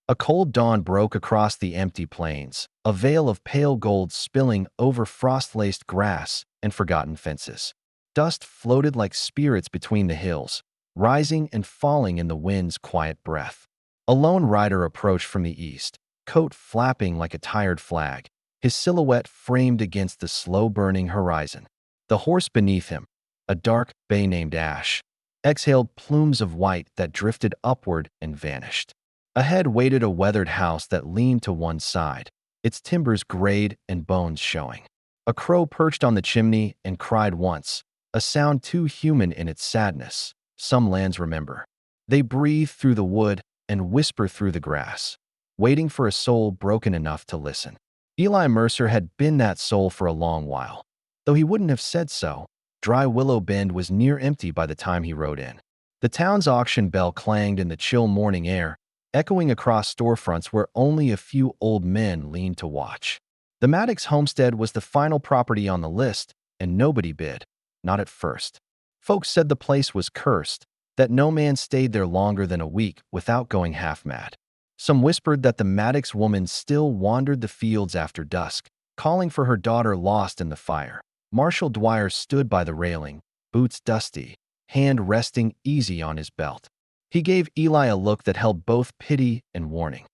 A cold dawn broke across the empty plains, a veil of pale gold spilling over frost-laced grass and forgotten fences. Dust floated like spirits between the hills, rising and falling in the wind's quiet breath. A lone rider approached from the east, coat flapping like a tired flag, his silhouette framed against the slow-burning horizon. The horse beneath him, a dark bay named Ash, exhaled plumes of white that drifted upward and vanished. Ahead waited a weathered house that leaned to one side, its timbers grayed and bones showing. A crow perched on the chimney and cried once, a sound too human in its sadness. Some lands remember. They breathe through the wood and whisper through the grass, waiting for a soul broken enough to listen. Eli Mercer had been that soul for a long while. Though he wouldn't have said so, Dry Willow Bend was near empty by the time he rode in. The town's auction bell clanged in the chill morning air, echoing across storefronts where only a few old men leaned to watch. The Maddox homestead was the final property on the list, and nobody bid, not at first. Folks said the place was cursed, that no man stayed there longer than a week without going half mad. Some whispered that the Maddox woman still wandered the fields after dusk, calling for her daughter lost in the fire. Marshall Dwyer stood by the railing, boots dusty, hand resting easy on his belt. He gave Eli a look that held both pity and warning.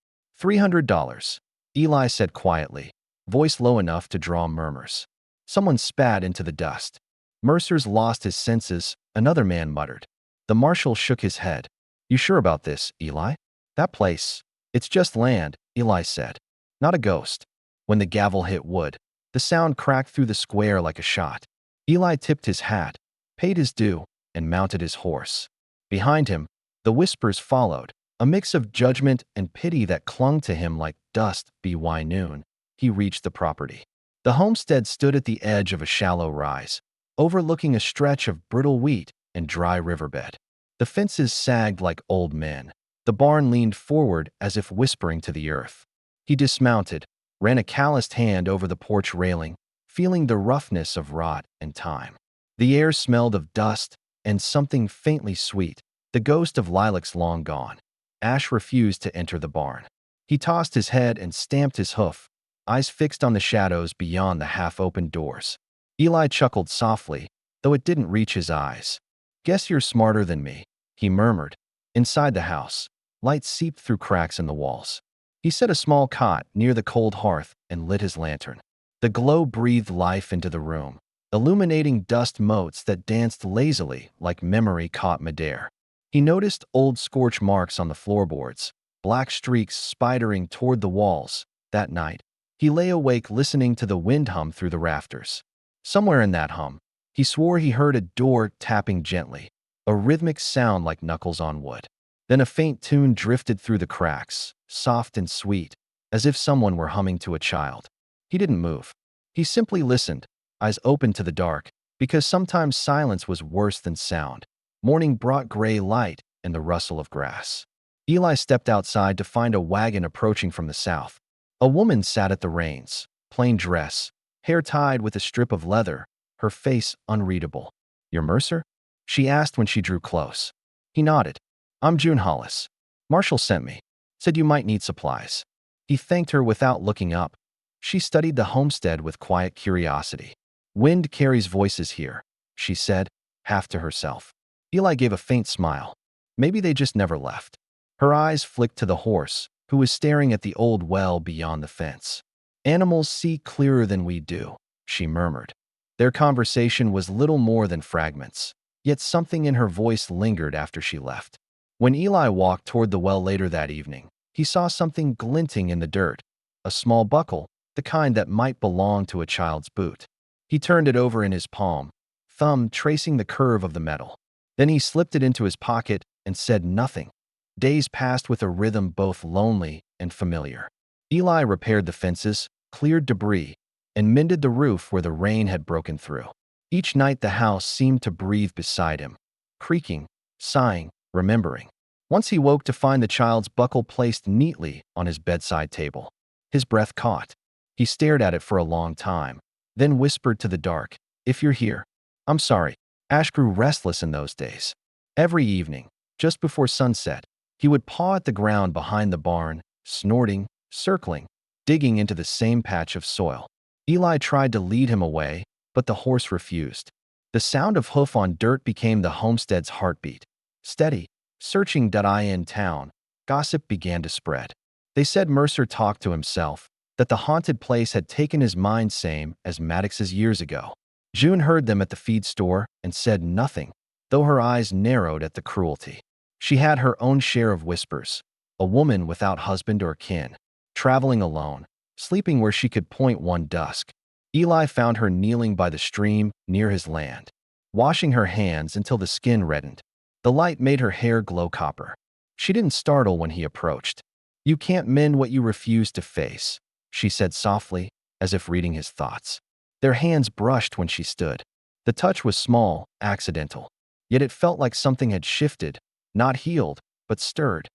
$300, Eli said quietly, voice low enough to draw murmurs. Someone spat into the dust. Mercer's lost his senses, another man muttered. The marshal shook his head. You sure about this, Eli? That place, it's just land, Eli said. Not a ghost. When the gavel hit wood, the sound cracked through the square like a shot. Eli tipped his hat, paid his due, and mounted his horse. Behind him, the whispers followed, a mix of judgment and pity that clung to him like dust. By noon, he reached the property. The homestead stood at the edge of a shallow rise, overlooking a stretch of brittle wheat and dry riverbed. The fences sagged like old men. The barn leaned forward as if whispering to the earth. He dismounted, ran a calloused hand over the porch railing, feeling the roughness of rot and time. The air smelled of dust and something faintly sweet, the ghost of lilacs long gone. Ash refused to enter the barn. He tossed his head and stamped his hoof, eyes fixed on the shadows beyond the half-opened doors. Eli chuckled softly, though it didn't reach his eyes. Guess you're smarter than me, he murmured. Inside the house, light seeped through cracks in the walls. He set a small cot near the cold hearth and lit his lantern. The glow breathed life into the room, illuminating dust motes that danced lazily like memory caught midair. He noticed old scorch marks on the floorboards, black streaks spidering toward the walls. That night, he lay awake listening to the wind hum through the rafters. Somewhere in that hum, he swore he heard a door tapping gently, a rhythmic sound like knuckles on wood. Then a faint tune drifted through the cracks, soft and sweet, as if someone were humming to a child. He didn't move. He simply listened, eyes open to the dark, because sometimes silence was worse than sound. Morning brought gray light and the rustle of grass. Eli stepped outside to find a wagon approaching from the south. A woman sat at the reins, plain dress, hair tied with a strip of leather, her face unreadable. "You're Mercer?" she asked when she drew close. He nodded. "I'm June Hollis. Marshall sent me. Said you might need supplies." He thanked her without looking up. She studied the homestead with quiet curiosity. "Wind carries voices here," she said, half to herself. Eli gave a faint smile. Maybe they just never left. Her eyes flicked to the horse, who was staring at the old well beyond the fence. "Animals see clearer than we do," she murmured. Their conversation was little more than fragments, yet something in her voice lingered after she left. When Eli walked toward the well later that evening, he saw something glinting in the dirt, a small buckle, the kind that might belong to a child's boot. He turned it over in his palm, thumb tracing the curve of the metal. Then he slipped it into his pocket and said nothing. Days passed with a rhythm both lonely and familiar. Eli repaired the fences, cleared debris, and mended the roof where the rain had broken through. Each night the house seemed to breathe beside him, creaking, sighing, remembering. Once he woke to find the child's buckle placed neatly on his bedside table. His breath caught. He stared at it for a long time, then whispered to the dark, "If you're here, I'm sorry." Ash grew restless in those days. Every evening, just before sunset, he would paw at the ground behind the barn, snorting, circling, digging into the same patch of soil. Eli tried to lead him away, but the horse refused. The sound of hoof on dirt became the homestead's heartbeat. Steady, searching in town, gossip began to spread. They said Mercer talked to himself, that the haunted place had taken his mind same as Maddox's years ago. June heard them at the feed store and said nothing, though her eyes narrowed at the cruelty. She had her own share of whispers, a woman without husband or kin, traveling alone, sleeping where she could point one dusk. Eli found her kneeling by the stream near his land, washing her hands until the skin reddened. The light made her hair glow copper. She didn't startle when he approached. "You can't mend what you refuse to face," she said softly, as if reading his thoughts. Their hands brushed when she stood. The touch was small, accidental, yet it felt like something had shifted, not healed, but stirred.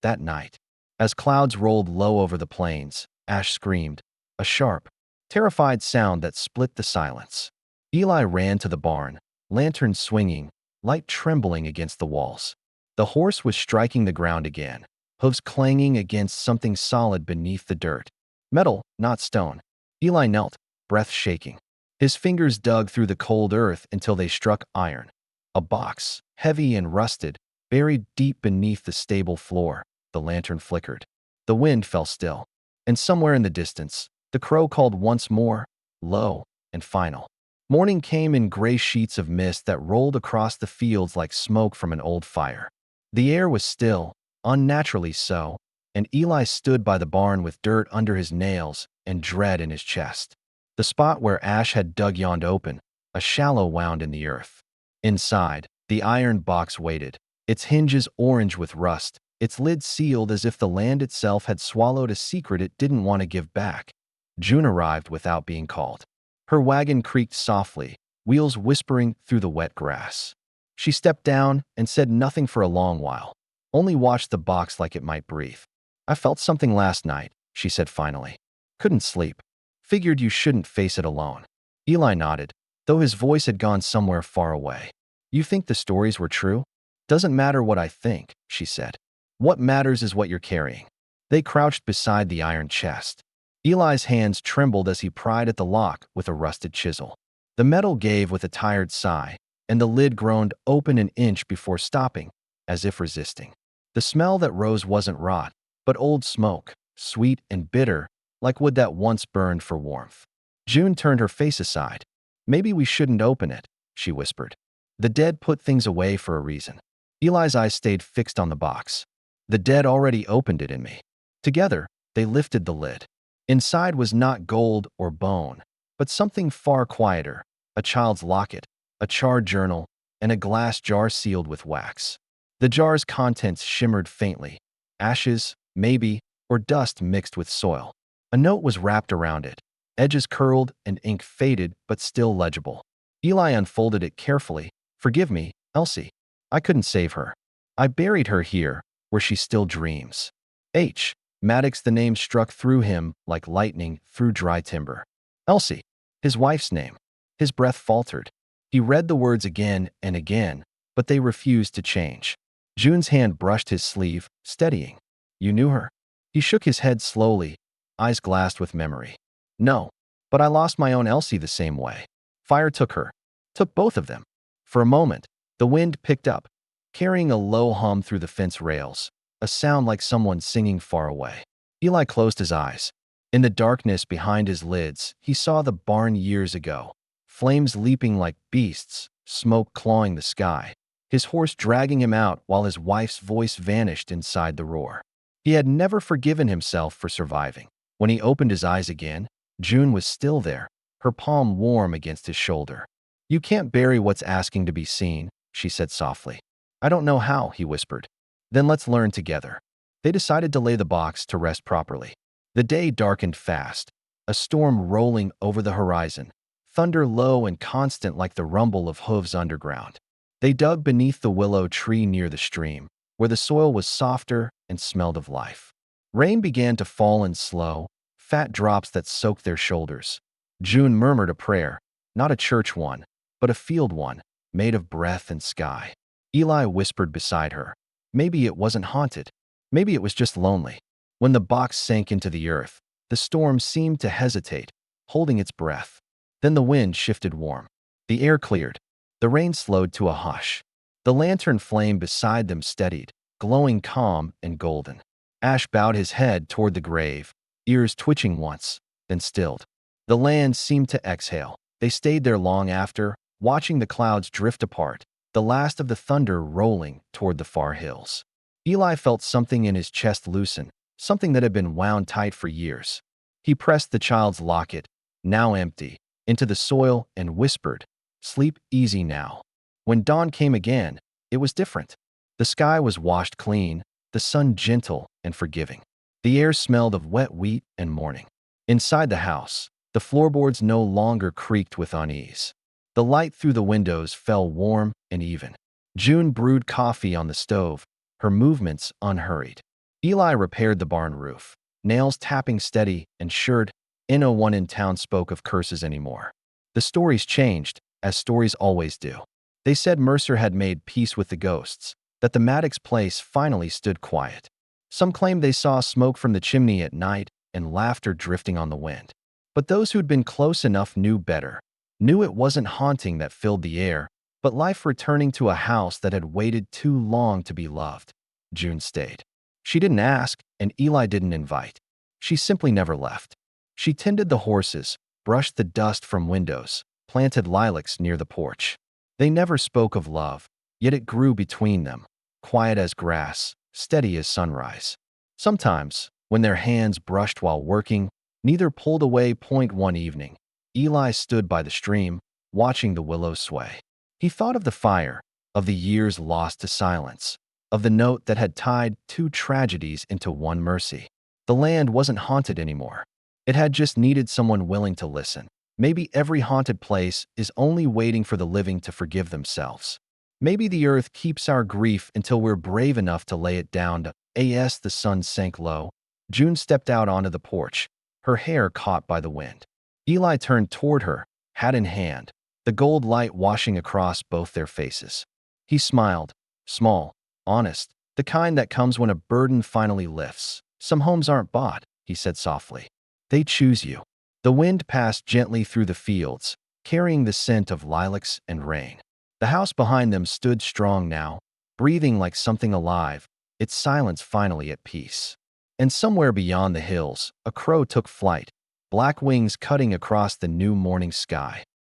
That night, as clouds rolled low over the plains, Ash screamed, a sharp, terrified sound that split the silence. Eli ran to the barn, lantern swinging, light trembling against the walls. The horse was striking the ground again, hooves clanging against something solid beneath the dirt. Metal, not stone. Eli knelt, breath shaking. His fingers dug through the cold earth until they struck iron. A box, heavy and rusted, buried deep beneath the stable floor. The lantern flickered. The wind fell still. And somewhere in the distance, the crow called once more, low and final. Morning came in gray sheets of mist that rolled across the fields like smoke from an old fire. The air was still, unnaturally so, and Eli stood by the barn with dirt under his nails and dread in his chest. The spot where Ash had dug yawned open, a shallow wound in the earth. Inside, the iron box waited, its hinges orange with rust, its lid sealed as if the land itself had swallowed a secret it didn't want to give back. June arrived without being called. Her wagon creaked softly, wheels whispering through the wet grass. She stepped down and said nothing for a long while, only watched the box like it might breathe. "I felt something last night," she said finally. "Couldn't sleep. Figured you shouldn't face it alone." Eli nodded, though his voice had gone somewhere far away. "You think the stories were true?" "Doesn't matter what I think," she said. "What matters is what you're carrying." They crouched beside the iron chest. Eli's hands trembled as he pried at the lock with a rusted chisel. The metal gave with a tired sigh, and the lid groaned open an inch before stopping, as if resisting. The smell that rose wasn't rot, but old smoke, sweet and bitter, like wood that once burned for warmth. June turned her face aside. "Maybe we shouldn't open it," she whispered. "The dead put things away for a reason." Eli's eyes stayed fixed on the box. "The dead already opened it in me." Together, they lifted the lid. Inside was not gold or bone, but something far quieter, a child's locket, a charred journal, and a glass jar sealed with wax. The jar's contents shimmered faintly, ashes, maybe, or dust mixed with soil. A note was wrapped around it, edges curled and ink faded but still legible. Eli unfolded it carefully. "Forgive me, Elsie. I couldn't save her. I buried her here, where she still dreams." H. Maddox, the name struck through him like lightning through dry timber. Elsie, his wife's name. His breath faltered. He read the words again and again, but they refused to change. June's hand brushed his sleeve, steadying. "You knew her?" He shook his head slowly, eyes glassed with memory. "No, but I lost my own Elsie the same way. Fire took her. Took both of them." For a moment, the wind picked up, carrying a low hum through the fence rails, a sound like someone singing far away. Eli closed his eyes. In the darkness behind his lids, he saw the barn years ago, flames leaping like beasts, smoke clawing the sky, his horse dragging him out while his wife's voice vanished inside the roar. He had never forgiven himself for surviving. When he opened his eyes again, June was still there, her palm warm against his shoulder. "You can't bury what's asking to be seen," she said softly. "I don't know how," he whispered. "Then let's learn together." They decided to lay the box to rest properly. The day darkened fast, a storm rolling over the horizon, thunder low and constant like the rumble of hooves underground. They dug beneath the willow tree near the stream, where the soil was softer and smelled of life. Rain began to fall in slow, fat drops that soaked their shoulders. June murmured a prayer, not a church one, but a field one, made of breath and sky. Eli whispered beside her. Maybe it wasn't haunted. Maybe it was just lonely. When the box sank into the earth, the storm seemed to hesitate, holding its breath. Then the wind shifted warm. The air cleared. The rain slowed to a hush. The lantern flame beside them steadied, glowing calm and golden. Ash bowed his head toward the grave, ears twitching once, then stilled. The land seemed to exhale. They stayed there long after, watching the clouds drift apart, the last of the thunder rolling toward the far hills. Eli felt something in his chest loosen, something that had been wound tight for years. He pressed the child's locket, now empty, into the soil and whispered, "Sleep easy now." When dawn came again, it was different. The sky was washed clean, the sun gentle and forgiving. The air smelled of wet wheat and morning. Inside the house, the floorboards no longer creaked with unease. The light through the windows fell warm and even. June brewed coffee on the stove, her movements unhurried. Eli repaired the barn roof, nails tapping steady and sure no one in town spoke of curses anymore. The stories changed, as stories always do. They said Mercer had made peace with the ghosts, that the Maddox place finally stood quiet. Some claimed they saw smoke from the chimney at night and laughter drifting on the wind. But those who'd been close enough knew better, knew it wasn't haunting that filled the air, but life returning to a house that had waited too long to be loved. June stayed. She didn't ask, and Eli didn't invite. She simply never left. She tended the horses, brushed the dust from windows, planted lilacs near the porch. They never spoke of love, yet it grew between them, quiet as grass, steady as sunrise. Sometimes, when their hands brushed while working, neither pulled away. One evening, Eli stood by the stream, watching the willows sway. He thought of the fire, of the years lost to silence, of the note that had tied two tragedies into one mercy. The land wasn't haunted anymore. It had just needed someone willing to listen. Maybe every haunted place is only waiting for the living to forgive themselves. Maybe the earth keeps our grief until we're brave enough to lay it down. As the sun sank low, June stepped out onto the porch, her hair caught by the wind. Eli turned toward her, hat in hand, the gold light washing across both their faces. He smiled, small, honest, the kind that comes when a burden finally lifts. "Some homes aren't bought," he said softly. "They choose you." The wind passed gently through the fields, carrying the scent of lilacs and rain. The house behind them stood strong now, breathing like something alive, its silence finally at peace. And somewhere beyond the hills, a crow took flight, black wings cutting across the new morning sky.